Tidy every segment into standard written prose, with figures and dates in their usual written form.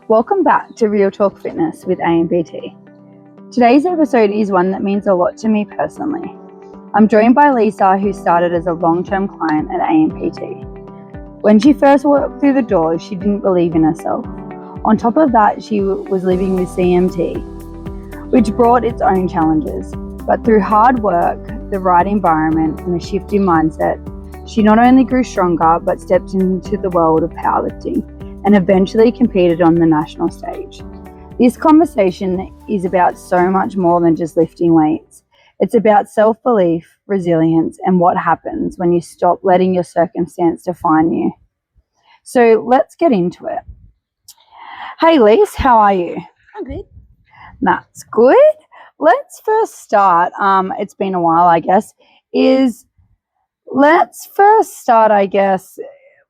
Welcome back to Real Talk Fitness with ANPT. Today's episode is one that means a lot to me personally. I'm joined by Lisa, who started as a long-term client at ANPT. When she first walked through the doors, she didn't believe in herself. On top of that, she was living with CMT, which brought its own challenges. But through hard work, the right environment, and a shift in mindset, she not only grew stronger, but stepped into the world of powerlifting and eventually competed on the national stage. This conversation is about so much more than just lifting weights. It's about self-belief, resilience, and what happens when you stop letting your circumstance define you. So let's get into it. Hey Lise, how are you? I'm good. That's good. Let's first start, it's been a while I guess,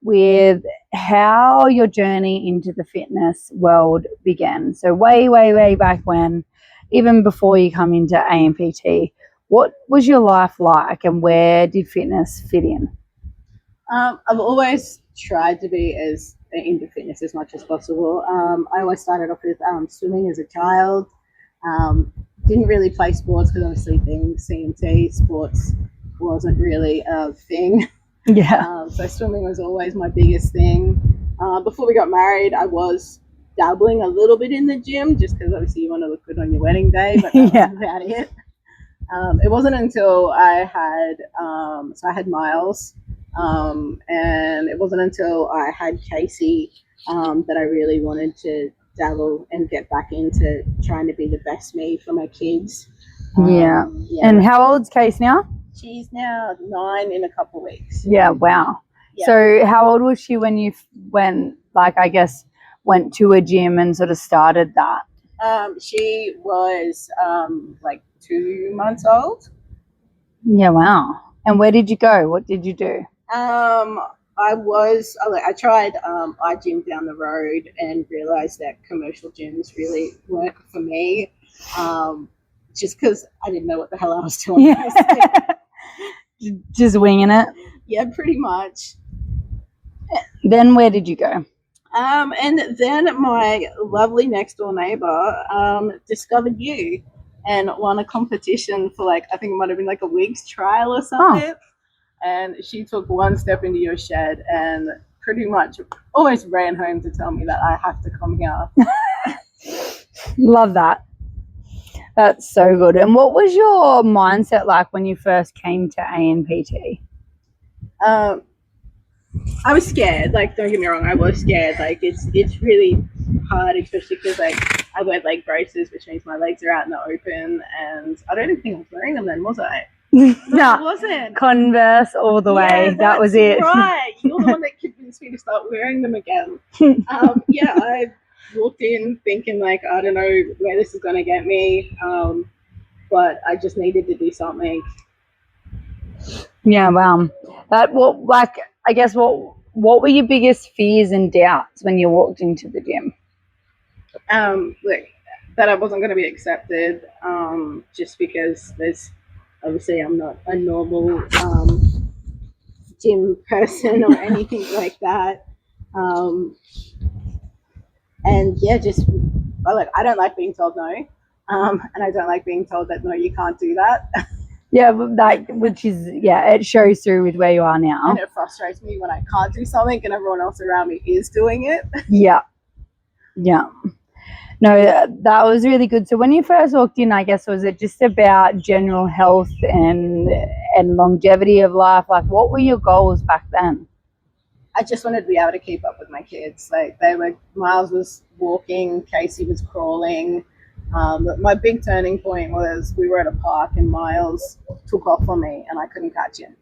with how your journey into the fitness world began. So way back when, even before you come into ANPT, what was your life like and where did fitness fit in? I've always tried to be as into fitness as much as possible. I always started off with swimming as a child. Didn't really play sports because obviously being CMT, sports wasn't really a thing. Yeah. So swimming was always my biggest thing. Before we got married, I was dabbling a little bit in the gym just because obviously you want to look good on your wedding day, but that was about it. It wasn't until I had Miles, and it wasn't until I had Casey that I really wanted to dabble and get back into trying to be the best me for my kids. Yeah. And how old's Case now? She's now 9 in a couple of weeks. Yeah, wow. Yeah. So how old was she when you went to a gym and sort of started that? She was like 2 months old. Yeah, wow. And where did you go? What did you do? I tried I gym down the road and realized that commercial gyms really weren't for me. Just because I didn't know what the hell I was doing. Yeah. Just winging it? Yeah, pretty much. Then where did you go? And then my lovely next door neighbor discovered you and won a competition for I think it might have been like a week's trial or something. Oh. And she took one step into your shed and pretty much almost ran home to tell me that I have to come here. Love that. That's so good. And what was your mindset like when you first came to ANPT? I was scared. Don't get me wrong, I was scared. It's really hard, especially because I wear leg braces, which means my legs are out in the open, and I don't even think I was wearing them then, was I? No, I wasn't. Converse all the way. That was it. Right. You're the one that convinced me to start wearing them again. I walked in thinking I don't know where this is going to get me, but I just needed to do something. Yeah, wow. What were your biggest fears and doubts when you walked into the gym? That I wasn't going to be accepted, just because obviously I'm not a normal gym person or anything like that. And yeah, I don't like being told no, and I don't like being told that no, you can't do that. Yeah, it shows through with where you are now. And it frustrates me when I can't do something and everyone else around me is doing it. Yeah. No, that was really good. So when you first walked in, I guess, was it just about general health and longevity of life? What were your goals back then? I just wanted to be able to keep up with my kids. Miles was walking, Casey was crawling. My big turning point was we were at a park and Miles took off on me and I couldn't catch him.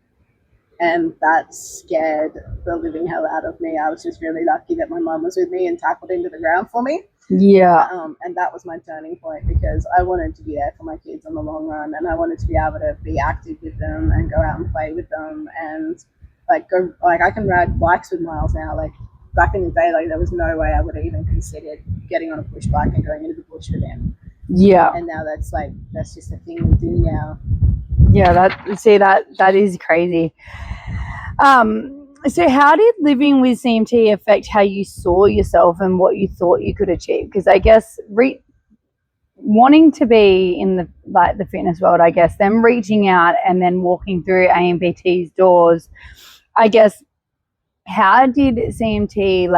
And that scared the living hell out of me. I was just really lucky that my mum was with me and tackled him to the ground for me. Yeah. And that was my turning point because I wanted to be there for my kids in the long run, and I wanted to be able to be active with them and go out and play with them and I can ride bikes with Miles now. Back in the day, there was no way I would have even considered getting on a push bike and going into the bush with him. Yeah. And now that's just a thing we do now. Yeah, that is crazy. So how did living with CMT affect how you saw yourself and what you thought you could achieve? Because I guess wanting to be in the fitness world, I guess, then reaching out and then walking through ANPT's doors, I guess, how did CMT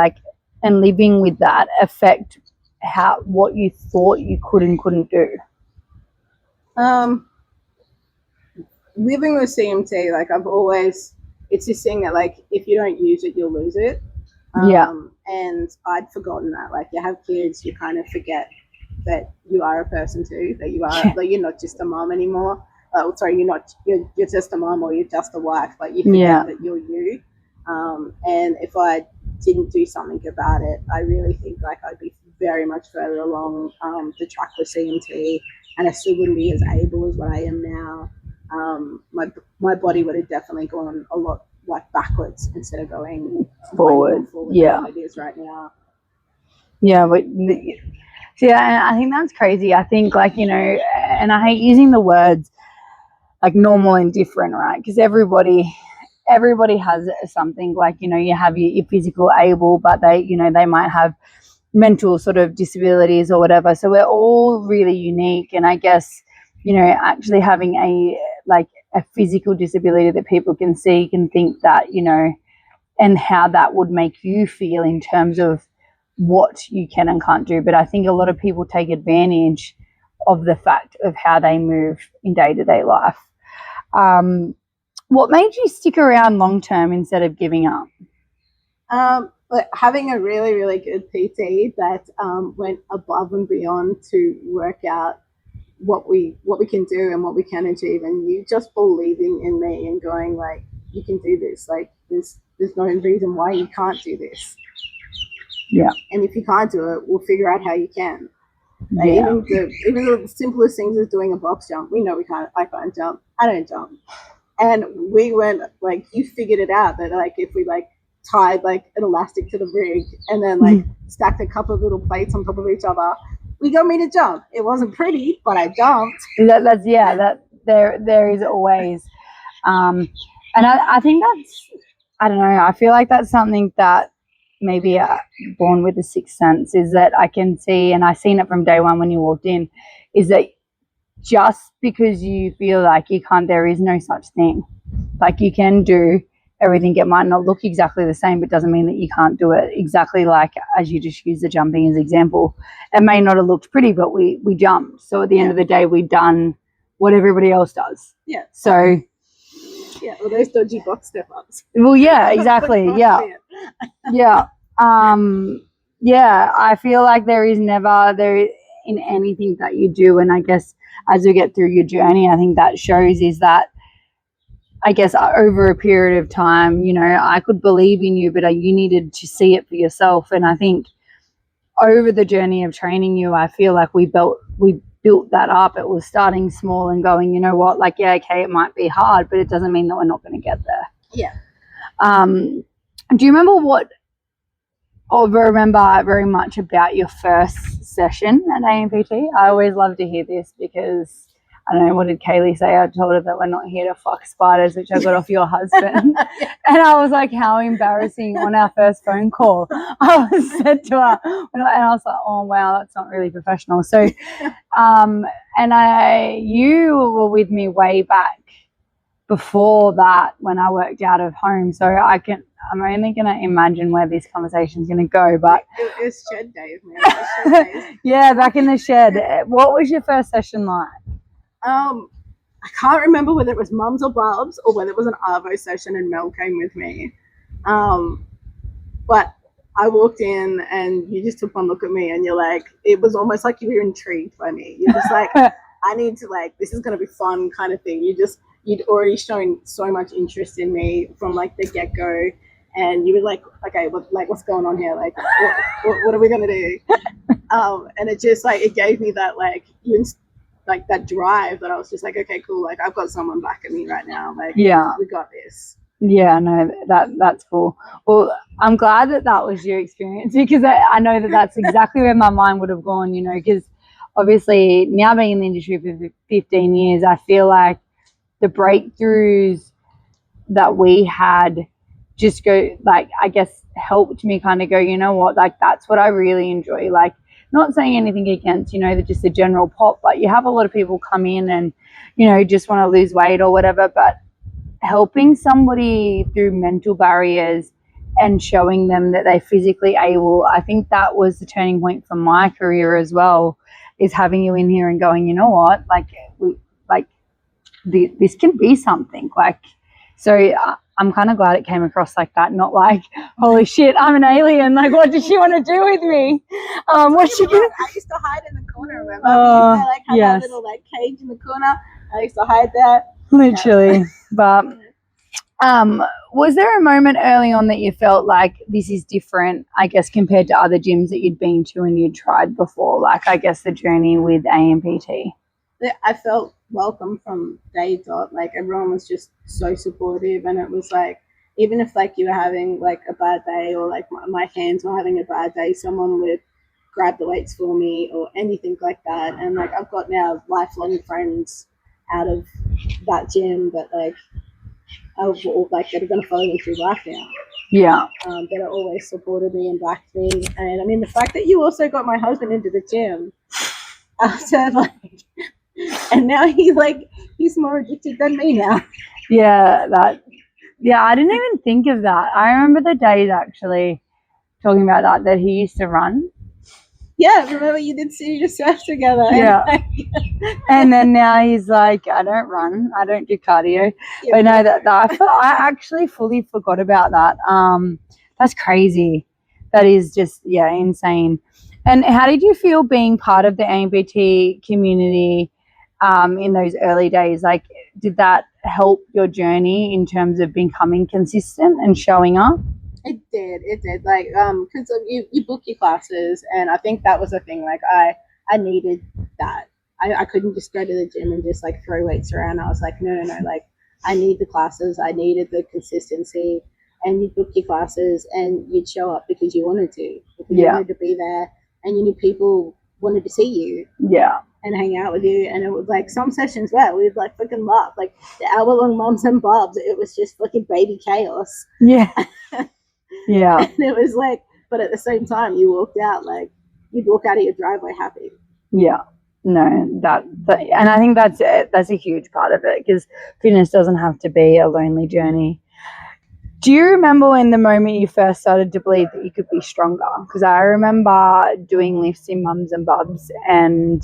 and living with that affect what you thought you could and couldn't do? Living with CMT, I've always, it's this thing that if you don't use it, you'll lose it. And I'd forgotten that. You have kids, you kind of forget that you are a person too, that you are you're not just a mom anymore. You're just a mom or you're just a wife. You forget that you're you. And if I didn't do something about it, I really think I'd be very much further along the track with CMT, and I still wouldn't be as able as what I am now. My body would have definitely gone a lot backwards instead of going forward yeah, like it is right now. Yeah, but I think that's crazy. I think and I hate using the words normal and different, right? Because everybody has something. You have your physical able, but they might have mental sort of disabilities or whatever. So we're all really unique, and I guess actually having a physical disability that people can see, can think that and how that would make you feel in terms of what you can and can't do. But I think a lot of people take advantage of the fact of how they move in day-to-day life. What made you stick around long term instead of giving up? Having a really, really good PT that went above and beyond to work out what we can do and what we can achieve, and you just believing in me and going you can do this. There's no reason why you can't do this. Yeah. And if you can't do it, we'll figure out how you can. Even the simplest things as doing a box jump, we know we can't. I can't jump. I don't jump. And we went you figured it out that if we tied an elastic to the rig and then stacked a couple of little plates on top of each other, we got me to jump. It wasn't pretty, but I jumped. There is always, and I think that's, I don't know, I feel like that's something that maybe born with the sixth sense, is that I can see, and I seen it from day one when you walked in, is that just because you feel like you can't, there is no such thing. You can do everything. It might not look exactly the same, but doesn't mean that you can't do it exactly as you just use the jumping as an example. It may not have looked pretty, but we jumped. So at the end of the day, we've done what everybody else does. Yeah. So yeah, well, those dodgy box step ups. Well, yeah, exactly. Yeah. Yeah. I feel like there is in anything that you do, and I guess as we get through your journey, I think that shows is that, I guess, over a period of time, I could believe in you, but you needed to see it for yourself. And I think over the journey of training you, I feel like we built that up. It was starting small and going, you know what, it might be hard, but it doesn't mean that we're not going to get there. Yeah. Do you remember very much about your first session at ANPT? I always love to hear this because, I don't know, what did Kaylee say? I told her that we're not here to fuck spiders, which I got off your husband. Yeah. And I was like, how embarrassing on our first phone call. I was said to her, and I was like, oh, wow, that's not really professional. So, you were with me way back before that when I worked out of home. So I'm only going to imagine where this conversation is going to go. But it was shed days, man. Yeah, back in the shed. What was your first session like? I can't remember whether it was Mums or Bubs or whether it was an Arvo session and Mel came with me. But I walked in and you just took one look at me and you're like, it was almost like you were intrigued by me. You're just like, I need to this is going to be fun kind of thing. You'd already shown so much interest in me from the get-go. And you were like, okay, what's going on here? What are we going to do? And it just it gave me that that drive that I was just like, okay, cool. I've got someone backing me right now. Yeah, we got this. Yeah, no, that's cool. Well, I'm glad that was your experience, because I know that that's exactly where my mind would have gone, because obviously now being in the industry for 15 years, I feel like the breakthroughs that we had just go, like, I guess helped me kind of go, you know what, like that's what I really enjoy. Like, not saying anything against, you know, just the general pop, but you have a lot of people come in and, you know, just want to lose weight or whatever, but helping somebody through mental barriers and showing them that they're physically able, I think that was the turning point for my career as well, is having you in here and going, you know what, this can be something. Like, so I'm kind of glad it came across like that, not like, holy shit, I'm an alien, like what does she want to do with me? What's she gonna... I used to hide in the corner, remember? I used to like have that little like cage in the corner. I used to hide that. Literally. But was there a moment early on that you felt like this is different, I guess, compared to other gyms that you'd been to and you'd tried before? Like, I guess the journey with ANPT. I felt welcome from day dot. Like, everyone was just so supportive, and it was like, even if like you were having like a bad day, or like my hands were having a bad day, someone would grab the weights for me or anything like that. And like, I've got now lifelong friends out of that gym that like that are going to follow me through life now. Yeah. That are always supported me and backed me. And I mean, the fact that you also got my husband into the gym after like, and now he's more addicted than me now. Yeah, I didn't even think of that. I remember the days actually talking about that he used to run. Yeah, remember you did serious surf together. Yeah. And then now he's like, I don't run, I don't do cardio. Yeah, but no, I actually fully forgot about that. That's crazy. That is just, yeah, insane. And how did you feel being part of the ANPT community in those early days? Like, did that help your journey in terms of becoming consistent and showing up? It did. Like, because you book your classes, and I think that was the thing. Like, I needed that. I couldn't just go to the gym and just like throw weights around. I was like, no. Like, I need the classes. I needed the consistency. And you'd book your classes, and you'd show up because you wanted to. Because you wanted to be there, and you knew people wanted to see you. Yeah. And hang out with you. And it was like, some sessions where we'd like freaking laugh. Like, the hour-long moms and bobs, it was just fucking baby chaos. Yeah. Yeah. And it was like, but at the same time, you'd walk out of your driveway happy. Yeah. No, that and I think that's a huge part of it, because fitness doesn't have to be a lonely journey. Do you remember when the moment you first started to believe that you could be stronger? Because I remember doing lifts in Mums and Bubs, and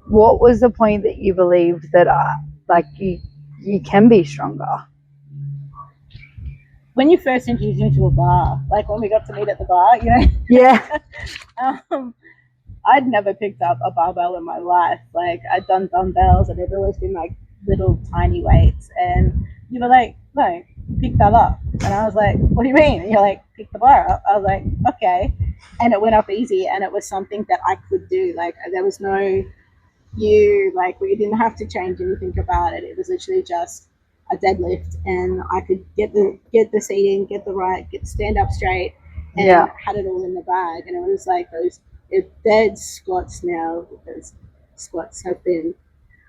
what was the point that you believed that like you can be stronger? When you first introduced me to a bar, like when we got to meet at the bar, you know? Yeah. I'd never picked up a barbell in my life. Like, I'd done dumbbells, and they'd always been like little tiny weights. And you were like, no, pick that up. And I was like, what do you mean? And you're like, pick the bar up. I was like, okay. And it went up easy, and it was something that I could do. Like, there was we didn't have to change anything about it. It was literally just a deadlift, and I could get the seating, get the right, stand up straight, and had it all in the bag. And it was like those dead squats now, because squats have been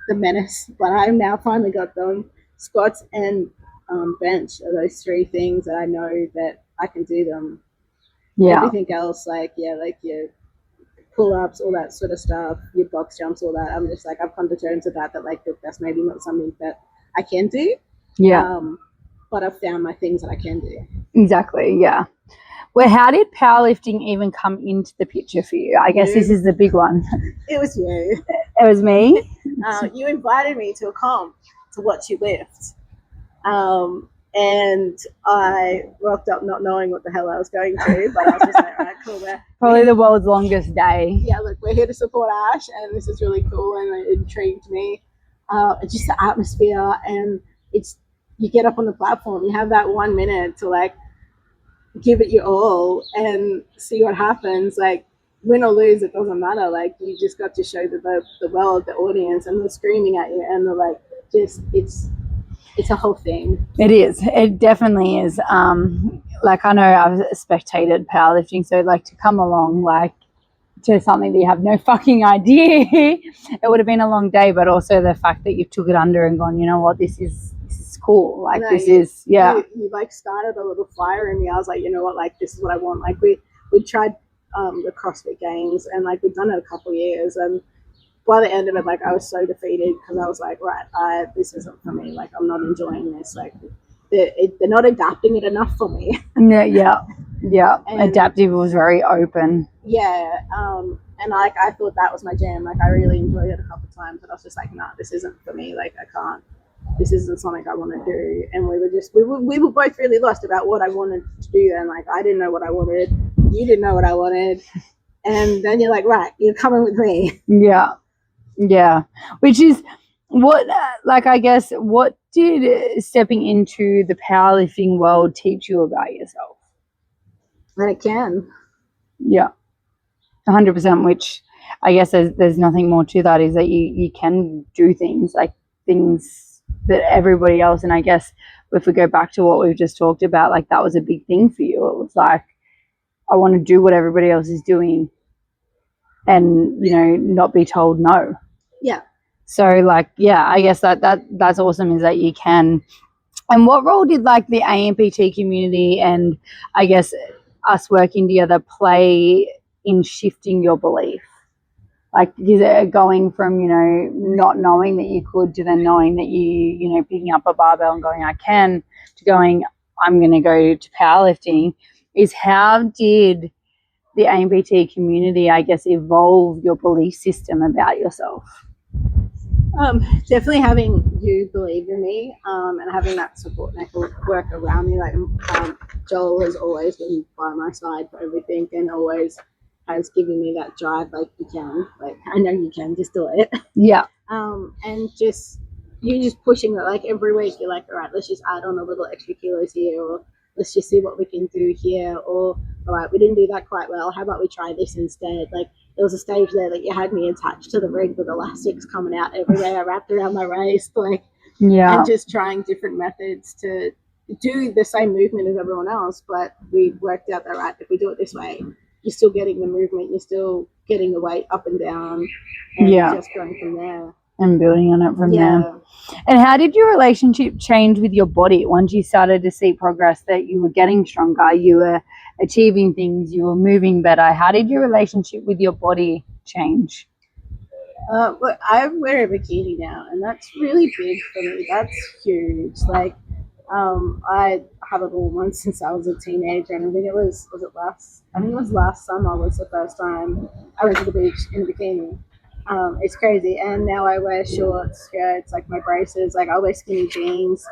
the menace, but I've now finally got them. Squats and bench are those three things that I know that I can do them. Yeah. Everything else, like your pull-ups, all that sort of stuff, your box jumps, all that, I'm just like, I've come to terms with that like that's maybe not something that I can do. Yeah. But I've found my things that I can do. Exactly, yeah. Well, how did powerlifting even come into the picture for you? I guess this is the big one. It was you. It was me? You invited me to a comp to watch you lift. And I rocked up not knowing what the hell I was going to, but I was just like, all right, cool. Probably the world's longest day. Yeah, look, we're here to support Ash, and this is really cool, and it intrigued me. Just the atmosphere, and you get up on the platform, you have that 1 minute to like give it your all and see what happens. Like, win or lose, it doesn't matter. Like, you just got to show the world, the audience, and they're screaming at you, and they're like, it's a whole thing. It is. It definitely is. Like, I know I've spectated powerlifting, so like to come along like to something that you have no fucking idea, it would have been a long day. But also the fact that you took it under and gone, you know what, this is cool. Like No, this you, is, yeah. You like started a little fire in me. I was like, you know what, like this is what I want. Like we tried the CrossFit Games, and like we'd done it a couple of years, and by the end of it, like I was so defeated because I was like, right, this isn't for me. Like I'm not enjoying this. Like they're not adapting it enough for me. Yeah. And, Adaptive was very open. Yeah, and like I thought that was my jam. Like I really enjoyed it a couple of times, but I was just like, nah, this isn't for me. Like I can't. This isn't something I want to do. And we were both really lost about what I wanted to do then. Like I didn't know what I wanted. You didn't know what I wanted. And then you're like, right, you're coming with me. Yeah. Which is what, like, I guess, what did stepping into the powerlifting world teach you about yourself? That it can. Yeah. 100%, which I guess there's nothing more to that, is that you can do things that everybody else, and I guess if we go back to what we've just talked about, like that was a big thing for you. It was like, I want to do what everybody else is doing and, you know, not be told no. Yeah. So like, yeah, I guess that's awesome, is that you can. And what role did like the ANPT community and I guess us working together play in shifting your belief? Like, is it going from, you know, not knowing that you could to then knowing that you know, picking up a barbell and going, I can, to going, I'm going to go to powerlifting? Is how did the ANPT community, I guess, evolve your belief system about yourself? Definitely having you believe in me, and having that support network around me. Like Joel has always been by my side for everything, and always has given me that drive. Like you can, like I know you can, just do it. Yeah. And just you just pushing it. Like every week, you're like, all right, let's just add on a little extra kilos here, or let's just see what we can do here, or all right, we didn't do that quite well. How about we try this instead? Like there was a stage there that you had me attached to the rig with elastics coming out everywhere. I wrapped around my waist, like, yeah, and just trying different methods to do the same movement as everyone else. But we worked out that, right, if we do it this way, you're still getting the movement, you're still getting the weight up and down, and just going from there. And building on it from there. And how did your relationship change with your body once you started to see progress, that you were getting stronger, you were achieving things, you were moving better? How did your relationship with your body change? Look, I wear a bikini now, and that's really big for me. That's huge. Like, I haven't worn one since I was a teenager, and I think it was last summer was the first time I went to the beach in a bikini. It's crazy. And now I wear shorts, skirts, like my braces. Like I wear skinny jeans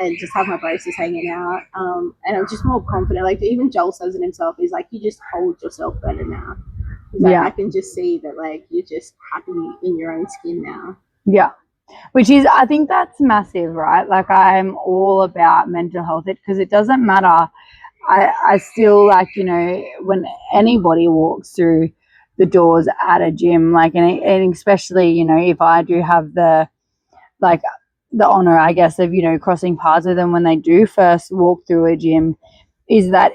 and just have my braces hanging out. And I'm just more confident. Like even Joel says it himself. He's like, you just hold yourself better now. He's like, I can just see that, like, you're just happy in your own skin now. Yeah. Which is, I think that's massive, right? Like I'm all about mental health, because it doesn't matter. I still, like, you know, when anybody walks through the doors at a gym, like, and especially, you know, if I do have the honor, I guess, of, you know, crossing paths with them when they do first walk through a gym, is that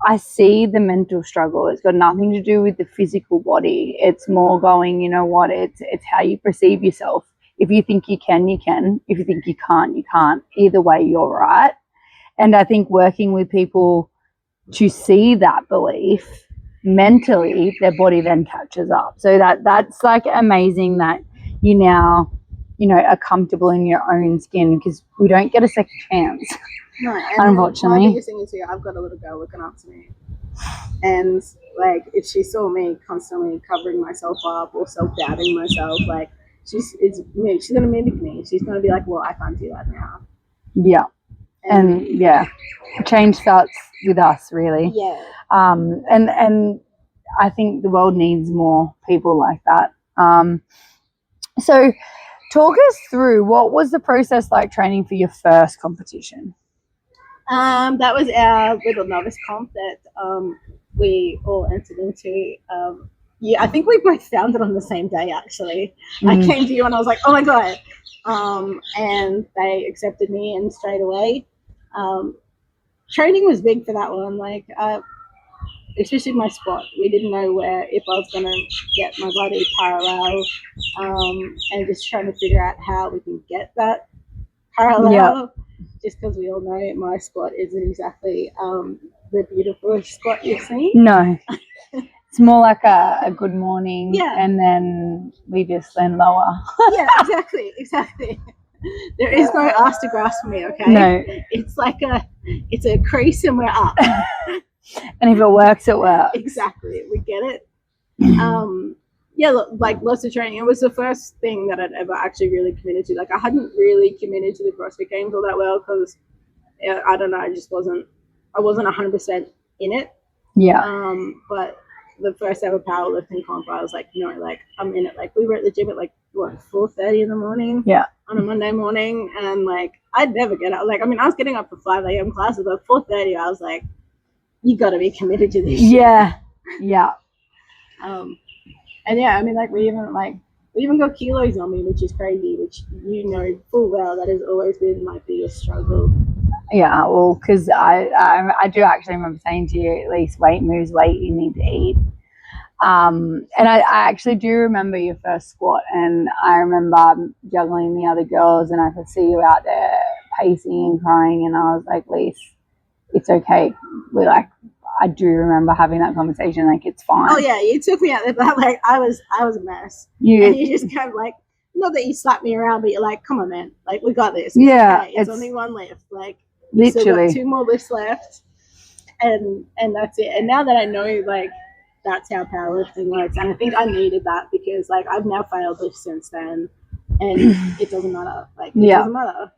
I see the mental struggle. It's got nothing to do with the physical body. It's more going, you know what, it's how you perceive yourself. If you think you can, you can. If you think you can't, you can't. Either way, you're right. And I think working with people to see that belief mentally, their body then catches up. So that's like amazing that you now, you know, are comfortable in your own skin, because we don't get a second chance. No, unfortunately. My biggest thing is here, I've got a little girl looking up to me, and like if she saw me constantly covering myself up or self-doubting myself, like she's gonna mimic me. She's gonna be like, well, I can't do that now. Yeah. And change starts with us, really. Yeah. And I think the world needs more people like that. So talk us through, what was the process like training for your first competition? That was our little novice comp that we all entered into. I think we both found it on the same day, actually. I came to you and I was like, oh my God. And they accepted me, and straight away. Training was big for that one. Like, especially my spot. We didn't know if I was going to get my body parallel, and just trying to figure out how we can get that parallel, just because we all know my squat isn't exactly the beautiful squat you've seen. No. It's more like a good morning, and then we just then lower. Yeah, exactly. There is no ass to grass for me, okay? No. It's like it's a crease and we're up. And if it works, it works. Exactly. We get it. Yeah, like lots of training. It was the first thing that I'd ever actually really committed to. Like I hadn't really committed to the CrossFit Games all that well because I don't know, I wasn't 100% in it. Yeah. But the first ever powerlifting comp, I was like, no, like I'm in it. Like we were at the gym at like 4:30 in the morning. Yeah. On a Monday morning, and like I'd never get up. Like I mean, I was getting up for 5 a.m. classes, but 4:30, I was like, you got to be committed to this. Yeah. Yeah. And yeah, I mean, like we even got kilos on me, which is crazy. Which you know full well that has always been my biggest struggle. Yeah, well, because I do actually remember saying to you, at least weight moves weight, you need to eat. And I actually do remember your first squat, and I remember juggling the other girls, and I could see you out there pacing and crying, and I was like, Lise, it's okay. I do remember having that conversation, like it's fine. Oh yeah, you took me out there, but like I was a mess. And you just kind of like, not that you slapped me around, but you're like, come on, man, like we got this. It's only one lift, like you still got 2 more lifts left, and that's it. And now that I know, like that's how powerlifting works, and I think I needed that because like I've now failed lifts since then, and it doesn't matter. Like it doesn't matter.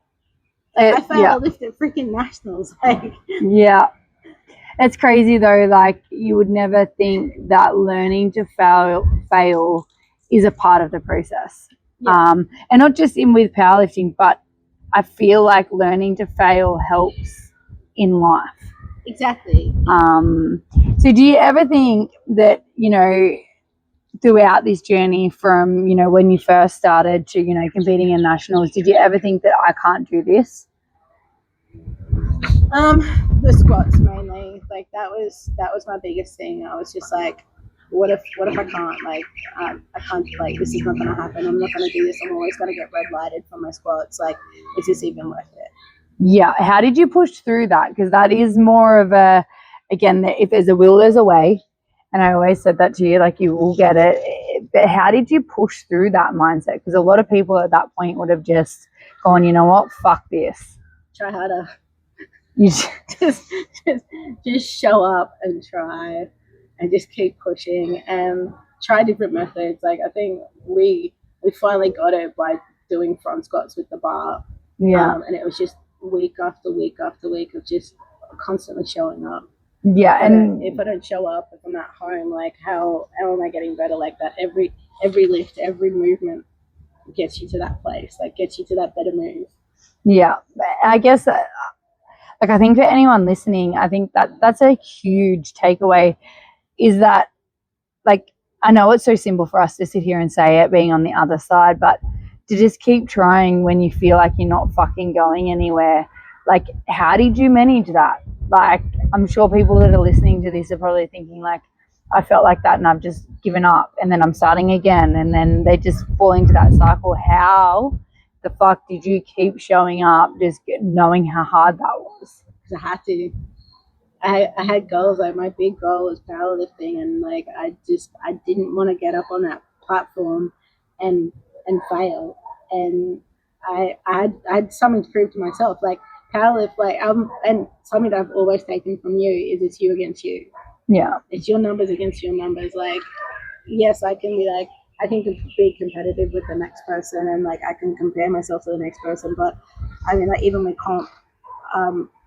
Like, I failed a lift at freaking nationals. Like it's crazy though. Like you would never think that learning to fail is a part of the process. And not just with powerlifting, but I feel like learning to fail helps in life. Exactly. So do you ever think that, you know, throughout this journey from, you know, when you first started to, you know, competing in nationals, did you ever think that I can't do this? The squats mainly. Like that was my biggest thing. I was just like, what if I can't? Like I can't, like this is not gonna happen. I'm not gonna do this. I'm always gonna get red lighted from my squats. Like, is this even worth it? Yeah. How did you push through that? Because that is more of a, again, if there's a will, there's a way. And I always said that to you, like you will get it. But how did you push through that mindset? Because a lot of people at that point would have just gone, you know what, fuck this. Try harder. You just show up and try and just keep pushing and try different methods. Like I think we finally got it by doing front squats with the bar. Yeah. And it was just week after week after week of just constantly showing up. Yeah. And if I don't show up, if I'm at home, like how am I getting better like that? Every lift, every movement gets you to that place, like gets you to that better move. Yeah. I guess like I think for anyone listening, I think that's a huge takeaway is that, like, I know it's so simple for us to sit here and say it being on the other side, but to just keep trying when you feel like you're not fucking going anywhere. Like, how did you manage that? Like, I'm sure people that are listening to this are probably thinking like, I felt like that and I've just given up and then I'm starting again, and then they just fall into that cycle. How the fuck did you keep showing up, just knowing how hard that was? Because I had to. I had goals. Like my big goal was powerlifting, and like I didn't want to get up on that platform and fail. And I had something to prove to myself. Like powerlift, like and something that I've always taken from you is it's you against you. Yeah, it's your numbers against your numbers. Like yes, I can be like, I can be competitive with the next person, and like I can compare myself to the next person. But I mean, like even with comp,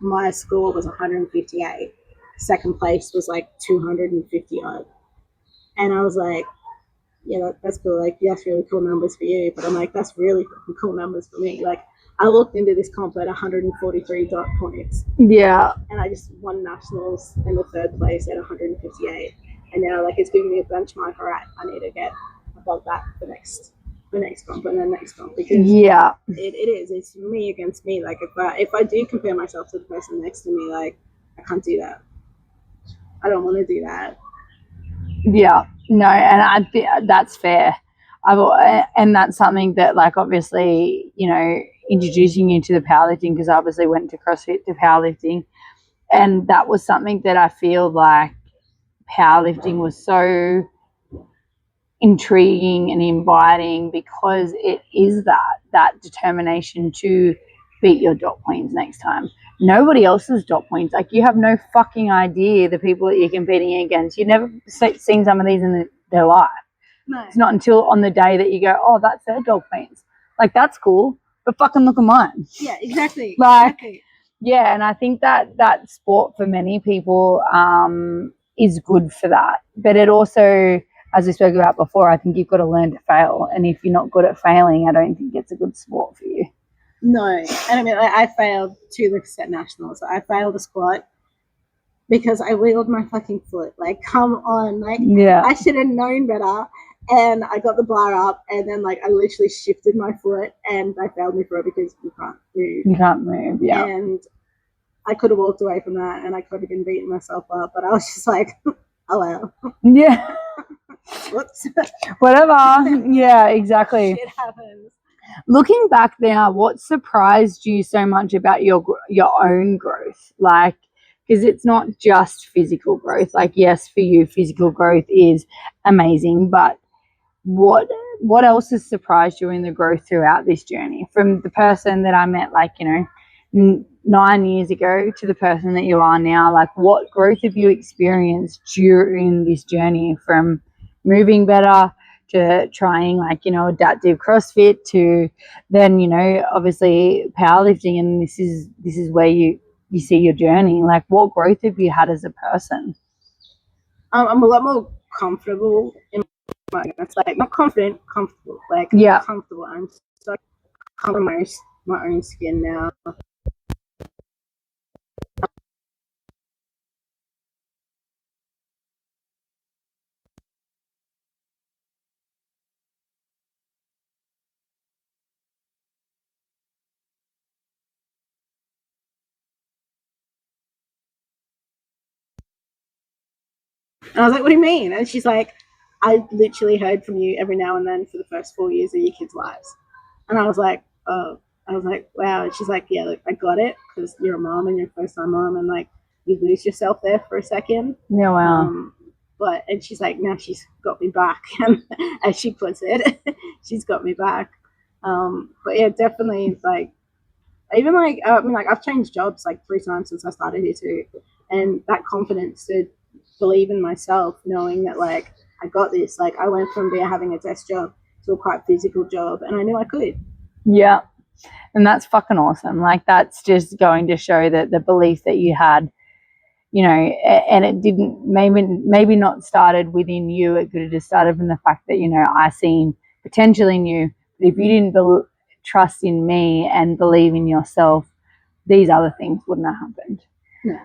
my score was 158. Second place was like 250 odd, and I was like, yeah, that's cool. Like that's really cool numbers for you, but I'm like, that's really cool numbers for me. Like I looked into this comp at 143 dot points. Yeah, and I just won nationals in the third place at 158. And now, like, it's giving me a benchmark. All right, I need to get above that for the next comp and then next comp, because it's me against me. Like, if I do compare myself to the person next to me, like, I can't do that. I don't want to do that. Yeah, no, and I think that's fair. And that's something that, like, obviously, you know, introducing you to the powerlifting, because I obviously went to CrossFit to powerlifting, and that was something that I feel like powerlifting was so intriguing and inviting, because it is that determination to beat your dot points next time. Nobody else's dot points. Like, you have no fucking idea the people that you're competing against. You've never seen some of these in their life. No. It's not until on the day that you go, oh, that's their dot points. Like, that's cool, but fucking look at mine. Yeah, exactly. Like, exactly. Yeah, and I think that sport for many people is good for that. But it also, as we spoke about before, I think you've got to learn to fail. And if you're not good at failing, I don't think it's a good sport for you. No. And I mean, I failed 2 lifts at nationals. I failed a squat because I wiggled my fucking foot. Like, come on. Like, Yeah. I should have known better. And I got the bar up, and then, like, I literally shifted my foot, and I failed me for it because you can't move. You can't move, yeah. And I could have walked away from that, and I could have been beating myself up, but I was just like, oh, well. Yeah. Whoops. Whatever. Yeah, exactly. Shit happens. Looking back now, what surprised you so much about your own growth? Like, because it's not just physical growth. Like, yes, for you, physical growth is amazing, but what else has surprised you in the growth throughout this journey? From the person that I met, like, 9 years ago to the person that you are now, like, what growth have you experienced during this journey, from moving better to trying, like, adaptive CrossFit, to then, obviously powerlifting, and this is where you see your journey? Like, what growth have you had as a person? I'm a lot more comfortable in my, it's like, not confident, comfortable. Like, Yeah. comfortable. I'm so comfortable in my own skin now. And I was like, what do you mean? And she's like, I literally heard from you every now and then for the first 4 years of your kids' lives. And I was like, oh. I was like, wow. And she's like, yeah, look, I got it, because you're a mom and you're a first-time mom, and, like, you lose yourself there for a second. Yeah, wow. And she's like, now she's got me back. And as she puts it, she's got me back. But yeah, definitely, like, even like, I've changed jobs like 3 times since I started here too. And that confidence to believe in myself, knowing that, like, I got this. Like, I went from having a desk job to a quite physical job, and I knew I could. Yeah. And that's fucking awesome. Like, that's just going to show that the belief that you had, and it didn't, maybe not started within you. It could have just started from the fact that, I seen potential in you. But if you didn't trust in me and believe in yourself, these other things wouldn't have happened. Yeah.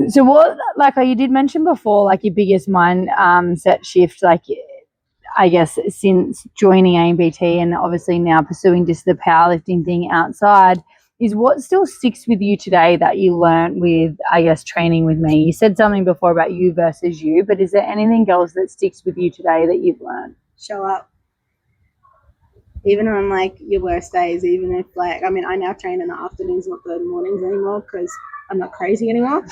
So what, like, you did mention before, like, your biggest mindset shift, like, I guess since joining ANPT and obviously now pursuing just the powerlifting thing outside, is what still sticks with you today that you learned with, I guess, training with me? You said something before about you versus you, but is there anything else that sticks with you today that you've learned? Show up. Even on, like, your worst days, even if, like, I mean, I now train in the afternoons, not the mornings anymore, because I'm not crazy anymore.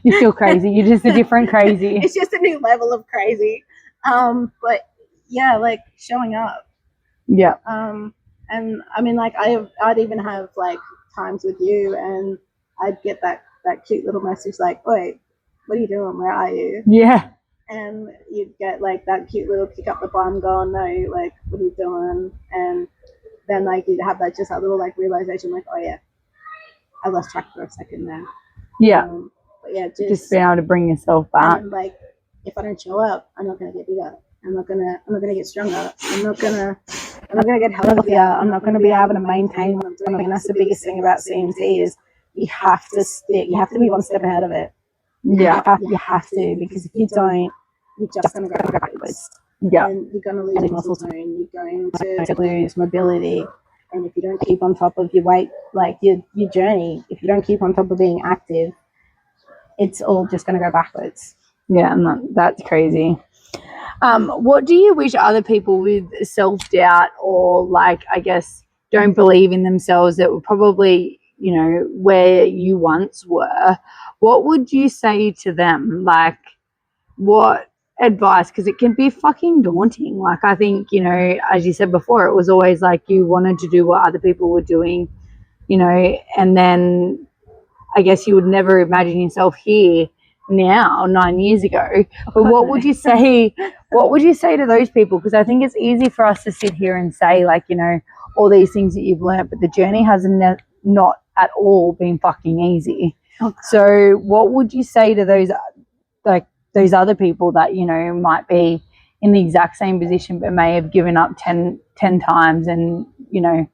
You're still crazy. You're just a different crazy. It's just a new level of crazy. But yeah, like, showing up. Yeah. And I mean, like, I'd even have, like, times with you, and I'd get that cute little message like, "Wait, what are you doing? Where are you?" Yeah. And you'd get, like, that cute little kick up the bum going, "No, like, what are you doing?" And then, like, you'd have that little, like, realization, like, "Oh yeah, I lost track for a second there." Yeah. But yeah, just being able to bring yourself back. And, like, if I don't show up, I'm not gonna get bigger. I'm not gonna get stronger. I'm not gonna get healthier. I'm not gonna be able to maintain what I'm doing. And that's the biggest thing about CMT is you have to stick. You have to be one step ahead of it. Yeah. You have to, because if you don't, you're just gonna go backwards. Yeah. And you're gonna lose muscle tone. You're going to lose mobility. And if you don't keep on top of your weight, like your journey, if you don't keep on top of being active, it's all just gonna go backwards. Yeah, and that's crazy. What do you wish other people with self-doubt or like, I guess, don't believe in themselves that were probably, you know, where you once were, what would you say to them? Like, what advice? Because it can be fucking daunting. Like, I think, you know, as you said before, it was always like you wanted to do what other people were doing, you know, and then I guess you would never imagine yourself here now 9 years ago. But what would you say? What would you say to those people? Because I think it's easy for us to sit here and say, like, you know, all these things that you've learned, but the journey has not at all been fucking easy. Okay. So what would you say to those, like, those other people that, you know, might be in the exact same position but may have given up 10 times and, you know,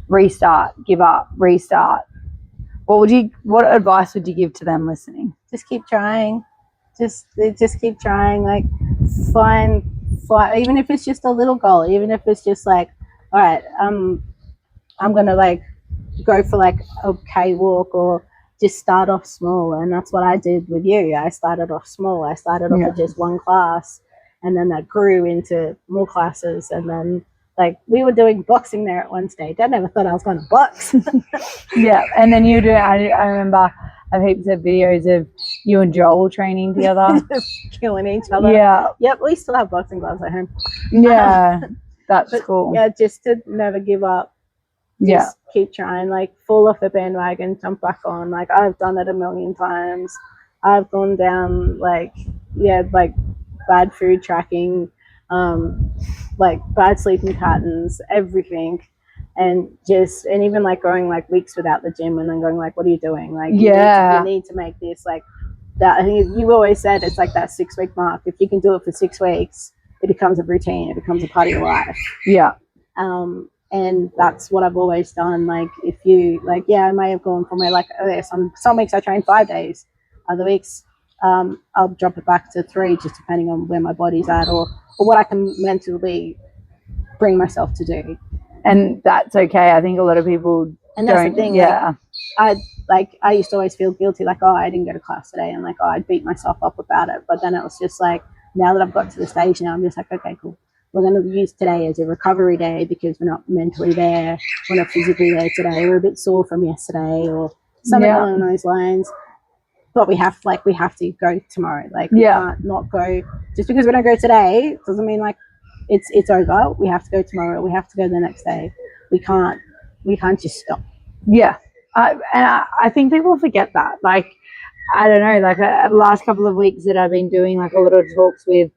restart, give up, restart? What advice would you give to them listening? Just keep trying. Just keep trying. Like, find, even if it's just a little goal, even if it's just like, all right, I'm gonna like go for like a K-walk, or just start off small. And that's what I did with you. I started off small. I started off with just one class, and then that grew into more classes, and then like we were doing boxing there at one stage. I never thought I was going to box. Yeah, and then you do. I remember I've heaps of videos of you and Joel training together, just killing each other. Yeah. Yep. We still have boxing gloves at home. Yeah, that's cool. Yeah, just to never give up. Just keep trying. Like, fall off the bandwagon, jump back on. Like, I've done it a million times. I've gone down like bad food tracking, like bad sleeping patterns, everything, and even like going like weeks without the gym, and then going like, what are you doing? Like, you need to make this like that. I think you've always said it's like that 6 week mark. If you can do it for 6 weeks, it becomes a routine. It becomes a part of your life. Yeah. And that's what I've always done. Like, if you like, I may have gone from like, some weeks I train 5 days, other weeks I'll drop it back to 3, just depending on where my body's at, or what I can mentally bring myself to do. And that's okay. I think a lot of people and that's the thing. Yeah. I used to always feel guilty, like, oh, I didn't go to class today, and like, oh, I'd beat myself up about it. But then it was just like, now that I've got to the stage now, I'm just like, okay, cool. We're going to use today as a recovery day because we're not mentally there. We're not physically there today. We're a bit sore from yesterday, or something along those lines. But we have to go tomorrow. Like, we can't not go. Just because we don't go today doesn't mean like it's over. We have to go tomorrow. We have to go the next day. We can't just stop. Yeah. And I think people forget that. Like, I don't know, like the last couple of weeks that I've been doing like a lot of talks with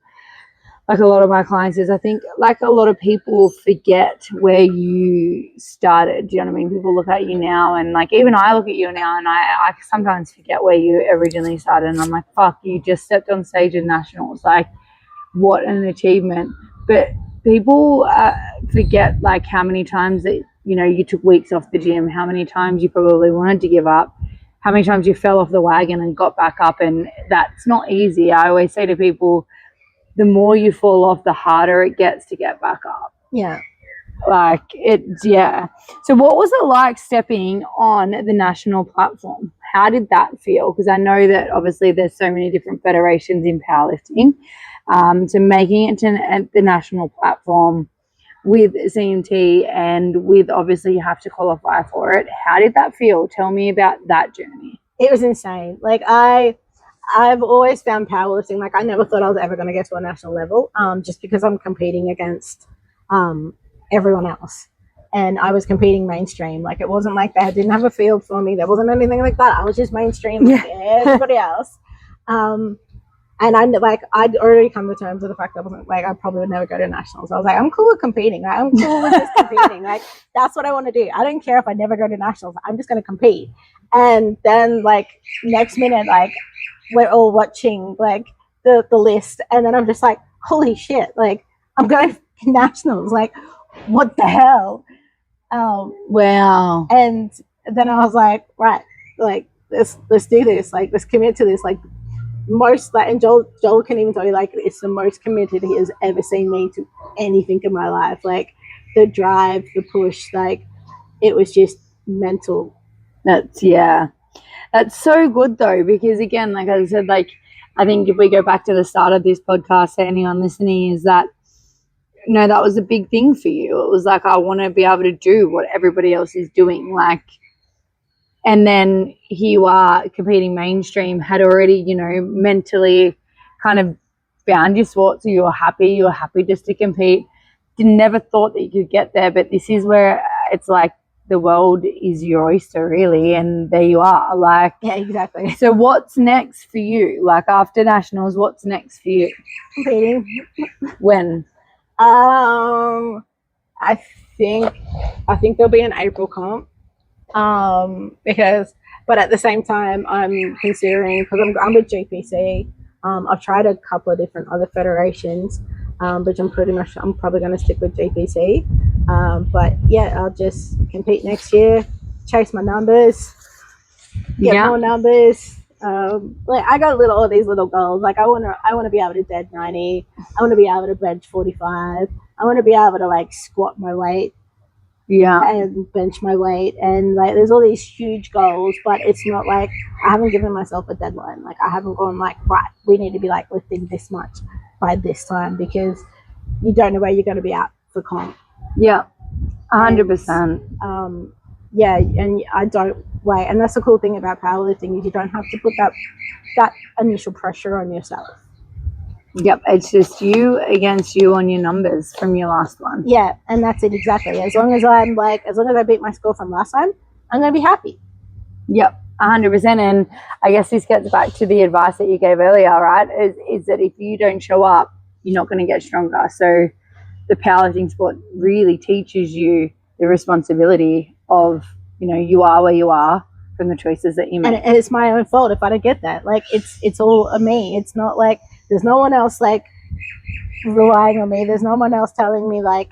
like a lot of my clients, is I think like a lot of people forget where you started. Do you know what I mean? People look at you now, and like even I look at you now, and I sometimes forget where you originally started, and I'm like, fuck, you just stepped on stage at nationals. Like, what an achievement. But people forget like how many times that, you know, you took weeks off the gym, how many times you probably wanted to give up, how many times you fell off the wagon and got back up. And that's not easy. I always say to people, the more you fall off, the harder it gets to get back up. Yeah. Like, So what was it like stepping on the national platform? How did that feel? Because I know that obviously there's so many different federations in powerlifting. So making it to the national platform with CMT, and with obviously you have to qualify for it. How did that feel? Tell me about that journey. It was insane. Like, I've always found powerlifting, like, I never thought I was ever going to get to a national level, just because I'm competing against everyone else. And I was competing mainstream. Like, it wasn't like they didn't have a field for me. There wasn't anything like that. I was just mainstream like everybody else. And I'd already come to terms with the fact that I wasn't like, I probably would never go to nationals. I was like, I'm cool with competing. I'm cool with just competing. Like, that's what I want to do. I don't care if I never go to nationals. I'm just going to compete. And then like next minute, like, we're all watching like the list, and then I'm just like, holy shit, like, I'm going to nationals. Like, what the hell? Wow. And then I was like, right, like, let's do this. Like, let's commit to this. Like, most, like, and Joel can even tell you, like, it's the most committed he has ever seen me to anything in my life. Like, the drive, the push, like, it was just mental. That's so good though, because again, like I said, like, I think if we go back to the start of this podcast, anyone listening, is that, you know, that was a big thing for you. It was like, I want to be able to do what everybody else is doing. Like, and then here you are competing mainstream, had already, you know, mentally kind of found your sport, so you were happy just to compete. Never thought that you could get there, but this is where it's like the world is your oyster, really, and there you are. Like, yeah, exactly. So what's next for you? Like, after nationals, what's next for you? Competing. When? I think there'll be an April comp. Because, but at the same time, I'm considering, because I'm with GPC. I've tried a couple of different other federations, but I'm probably going to stick with GPC. But yeah, I'll just compete next year, chase my numbers, get more numbers. Like, I got all these little goals. Like, I want to be able to dead 90. I want to be able to bench 45. I want to be able to like squat my weight. And bench my weight, and like there's all these huge goals, but it's not like I haven't given myself a deadline. Like, I haven't gone like, right, we need to be like lifting this much by this time, because you don't know where you're going to be at for comp. 100%. Yeah, and I don't like, and that's the cool thing about powerlifting, is you don't have to put that initial pressure on yourself. Yep, it's just you against you on your numbers from your last one. Yeah, and that's it, exactly. As long as I beat my score from last time, I'm going to be happy. Yep, 100%. And I guess this gets back to the advice that you gave earlier, right? Is that if you don't show up, you're not going to get stronger. So the powerlifting sport really teaches you the responsibility of, you know, you are where you are from the choices that you make. And it's my own fault if I don't get that. Like, it's all on me. It's not like there's no one else like relying on me. There's no one else telling me, like,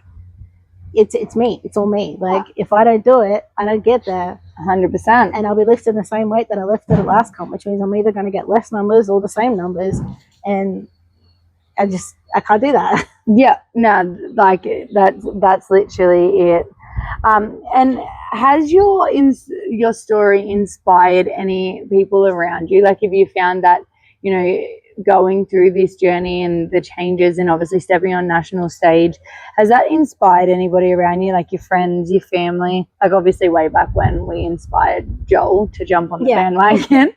it's me. It's all me. Like, if I don't do it, I don't get there. 100%. And I'll be lifting the same weight that I lifted at last comp, which means I'm either going to get less numbers or the same numbers. And I can't do that. Yeah, no, like that's literally it. And has your story inspired any people around you? Like, have you found that, you know, going through this journey and the changes and obviously stepping on national stage, has that inspired anybody around you, like your friends, your family? Like, obviously way back when we inspired Joel to jump on the bandwagon.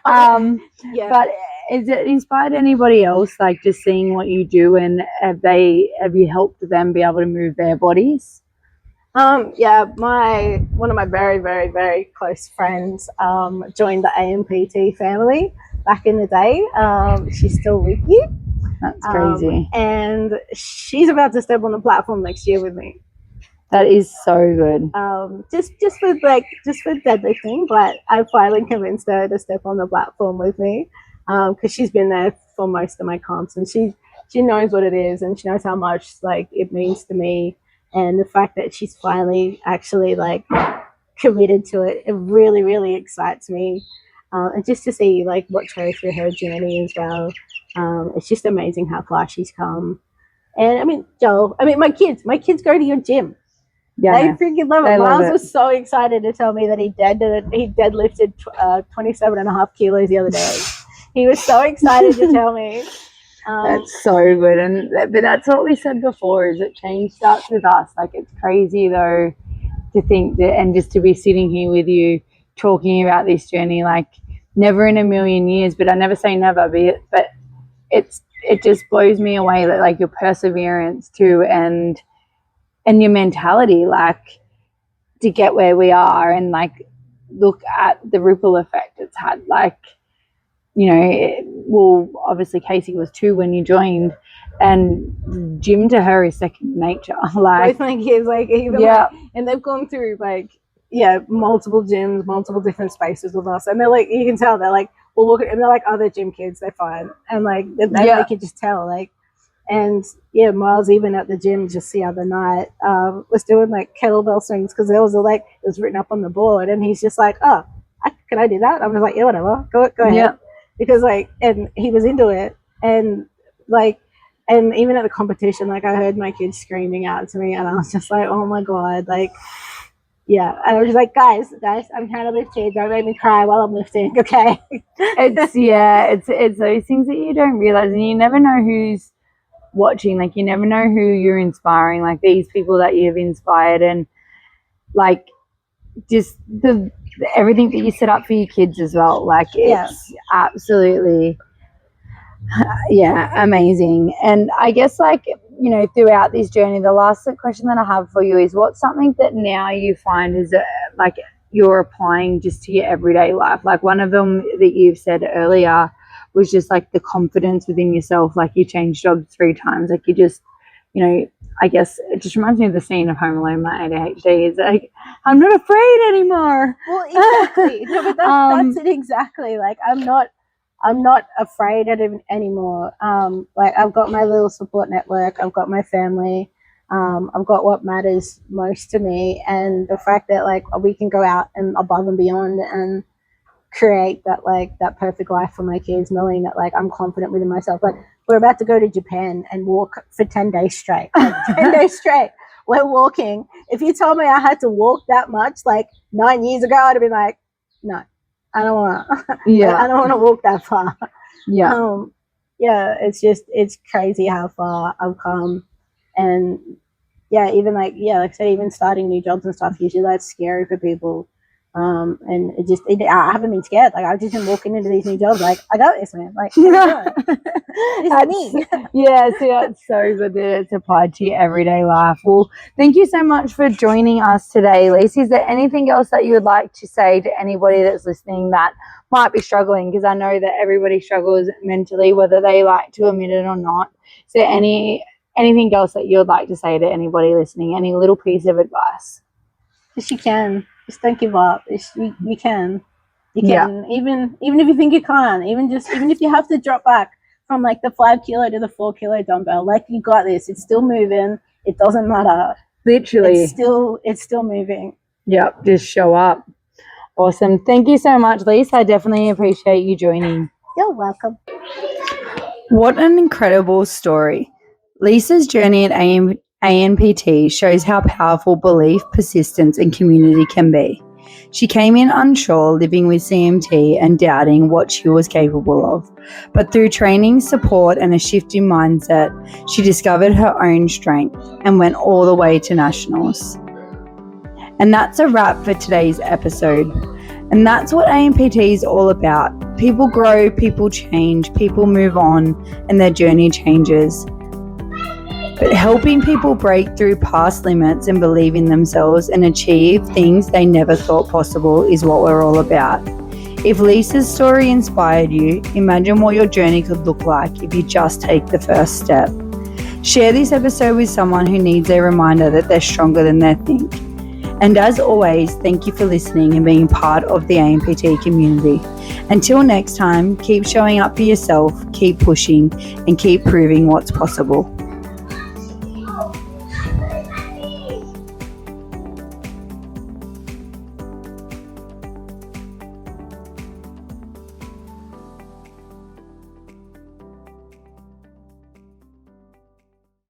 But has it inspired anybody else, like just seeing what you do, and have you helped them be able to move their bodies? One of my very, very, very close friends joined the ANPT family back in the day. She's still with you. That's crazy. And she's about to step on the platform next year with me. That is so good. Just for deadlifting, but I finally convinced her to step on the platform with me, because she's been there for most of my comps, and she knows what it is, and she knows how much like it means to me. And the fact that she's finally actually like committed to it, it really, really excites me. And just to see like what goes through her journey as well. It's just amazing how far she's come. And I mean, Joel, my kids go to your gym. Yeah, they freaking love it. Miles was so excited to tell me that he deadlifted 27.5 kilos the other day. He was so excited to tell me. That's so good. But that's what we said before, is that change starts with us. Like, it's crazy though to think that, and just to be sitting here with you talking about this journey, like never in a million years, but I never say never, but it just blows me away that like your perseverance too, and your mentality, like, to get where we are, and like look at the ripple effect it's had. Like, you know, obviously Casey was 2 when you joined, and gym to her is second nature. Like, both my kids, like, even and they've gone through like multiple gyms, multiple different spaces with us, and they're like, you can tell they're like, we'll look at, and they're like other gym kids, they're fine, and like they can just tell, like. And Miles, even at the gym just the other night, was doing like kettlebell swings, because it was written up on the board, and he's just like, oh, can I do that? I was like, yeah, whatever, go ahead. Because like, and he was into it, and like, and even at the competition, like I heard my kids screaming out to me, and I was just like, oh my god, like Yeah, and I was just like, guys, I'm trying to lift here. Don't make me cry while I'm lifting, okay? It's those things that you don't realize, and you never know who's watching. Like, you never know who you're inspiring. Like, these people that you've inspired, and like just everything that you set up for your kids as well. Like, it's absolutely amazing. And I guess, like, you know, throughout this journey, the last question that I have for you is, what's something that now you find is like you're applying just to your everyday life? Like, one of them that you've said earlier was just like the confidence within yourself. Like, you changed jobs 3 times. Like, you just, you know, I guess it just reminds me of the scene of Home Alone. My ADHD is like, I'm not afraid anymore. Well, exactly. No, but that's it exactly. Like, I'm not afraid of it anymore. Like, I've got my little support network. I've got my family. I've got what matters most to me, and the fact that, like, we can go out and above and beyond and create that perfect life for my kids, knowing that, like, I'm confident within myself. Like, we're about to go to Japan and walk for 10 days straight. Like, 10 days straight. We're walking. If you told me I had to walk that much, like, 9 years ago, I'd have been like, no. I don't want to. Yeah, I don't want to walk that far. Yeah, it's crazy how far I've come, and even like I said, even starting new jobs and stuff. Usually that's scary for people, and I haven't been scared. Like, I've just been walking into these new jobs like, I got this, man. Like, this is me. Yeah, see, that's so good that it's applied to your everyday life. Well, thank you so much for joining us today, Lisa. Is there anything else that you would like to say to anybody that's listening that might be struggling? Because I know that everybody struggles mentally, whether they like to admit it or not. Is there anything else that you would like to say to anybody listening? Any little piece of advice? Yes, you can. Just don't give up. You can. You can. Even if you think you can't. Even if you have to drop back from like the 5 kilo to the 4 kilo dumbbell, like, you got this. It's still moving. It doesn't matter. Literally, it's still moving. Yep, just show up. Awesome. Thank you so much, Lisa. I definitely appreciate you joining. You're welcome. What an incredible story. Lisa's journey at ANPT shows how powerful belief, persistence, and community can be. She came in unsure, living with CMT and doubting what she was capable of. But through training, support, and a shift in mindset, she discovered her own strength and went all the way to nationals. And that's a wrap for today's episode. And that's what ANPT is all about. People grow, people change, people move on, and their journey changes. But helping people break through past limits and believe in themselves and achieve things they never thought possible is what we're all about. If Lisa's story inspired you, imagine what your journey could look like if you just take the first step. Share this episode with someone who needs a reminder that they're stronger than they think. And as always, thank you for listening and being part of the ANPT community. Until next time, keep showing up for yourself, keep pushing, and keep proving what's possible.